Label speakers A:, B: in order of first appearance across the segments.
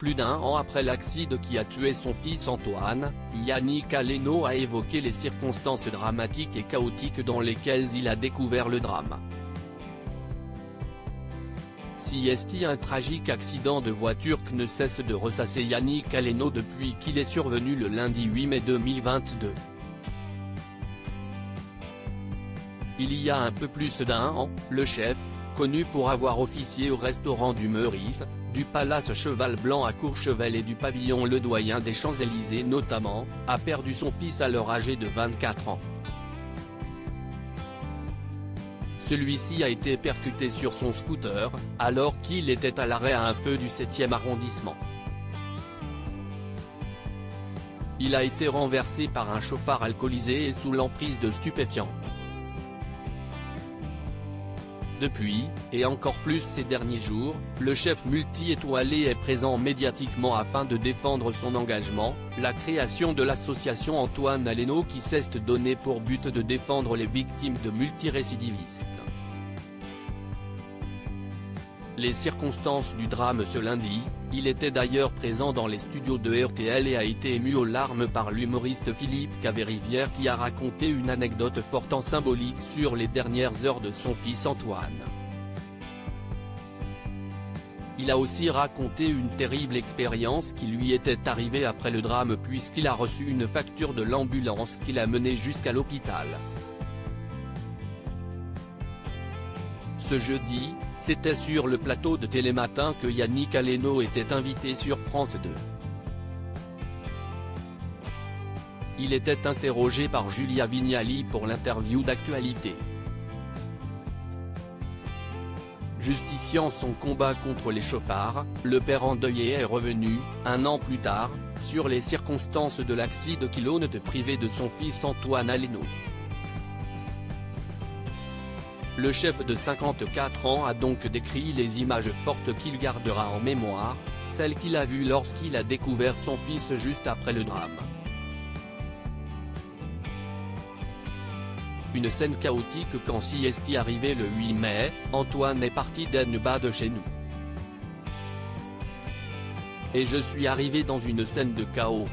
A: Plus d'1 an après l'accident qui a tué son fils Antoine, Yannick Aleno a évoqué les circonstances dramatiques et chaotiques dans lesquelles il a découvert le drame. Si est un tragique accident de voiture que ne cesse de ressasser Yannick Aleno depuis qu'il est survenu le lundi 8 mai 2022. Il y a un peu plus d'1 an, le chef, connu pour avoir officié au restaurant du Meurice, du Palace Cheval Blanc à Courchevel et du pavillon Le Doyen des Champs-Élysées notamment, a perdu son fils alors âgé de 24 ans. Celui-ci a été percuté sur son scooter, alors qu'il était à l'arrêt à un feu du 7e arrondissement. Il a été renversé par un chauffard alcoolisé et sous l'emprise de stupéfiants. Depuis, et encore plus ces derniers jours, le chef multi-étoilé est présent médiatiquement afin de défendre son engagement, la création de l'association Antoine Aleno qui s'est donné pour but de défendre les victimes de multirécidivistes. Les circonstances du drame ce lundi, il était d'ailleurs présent dans les studios de RTL et a été ému aux larmes par l'humoriste Philippe Caverivière qui a raconté une anecdote fortement symbolique sur les dernières heures de son fils Antoine. Il a aussi raconté une terrible expérience qui lui était arrivée après le drame puisqu'il a reçu une facture de l'ambulance qui l'a mené jusqu'à l'hôpital. Ce jeudi, c'était sur le plateau de Télématin que Yannick Aleno était invité sur France 2. Il était interrogé par Julia Vignali pour l'interview d'actualité. Justifiant son combat contre les chauffards, le père endeuillé est revenu, un an plus tard, sur les circonstances de l'accident qui l'ont privé de son fils Antoine Aleno. Le chef de 54 ans a donc décrit les images fortes qu'il gardera en mémoire, celles qu'il a vues lorsqu'il a découvert son fils juste après le drame. Une scène chaotique quand si est arrivé le 8 mai, Antoine est parti d'en bas de chez nous. Et je suis arrivé dans une scène de chaos.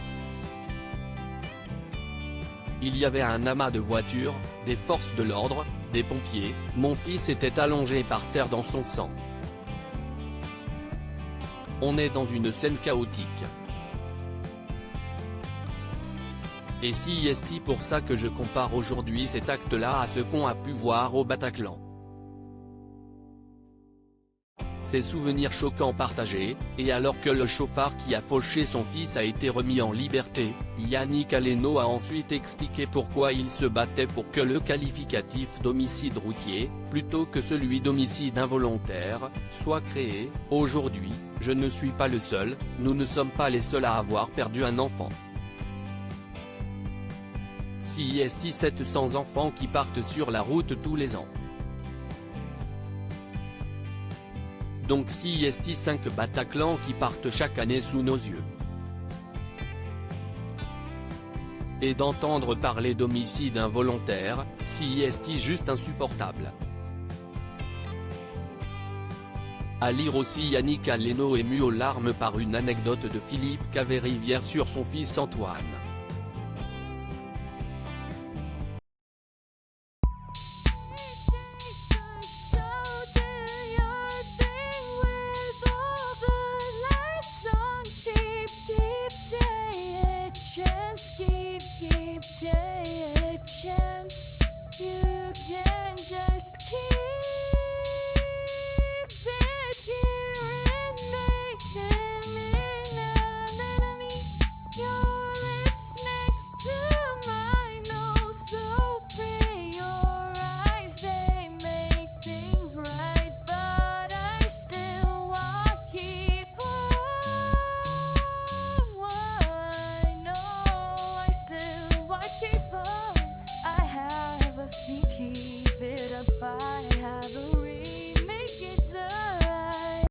A: Il y avait un amas de voitures, des forces de l'ordre, des pompiers, mon fils était allongé par terre dans son sang. On est dans une scène chaotique. Et si est pour ça que je compare aujourd'hui cet acte-là à ce qu'on a pu voir au Bataclan. Ces souvenirs choquants partagés, et alors que le chauffard qui a fauché son fils a été remis en liberté, Yannick Aleno a ensuite expliqué pourquoi il se battait pour que le qualificatif d'homicide routier, plutôt que celui d'homicide involontaire, soit créé. Aujourd'hui, je ne suis pas le seul, nous ne sommes pas les seuls à avoir perdu un enfant. Si est 700 enfants qui partent sur la route tous les ans. Donc si est 5 Bataclan qui partent chaque année sous nos yeux. Et d'entendre parler d'homicide involontaire, si est juste insupportable. À lire aussi Yannick Aleno ému aux larmes par une anecdote de Philippe Caverivière sur son fils Antoine.
B: Keep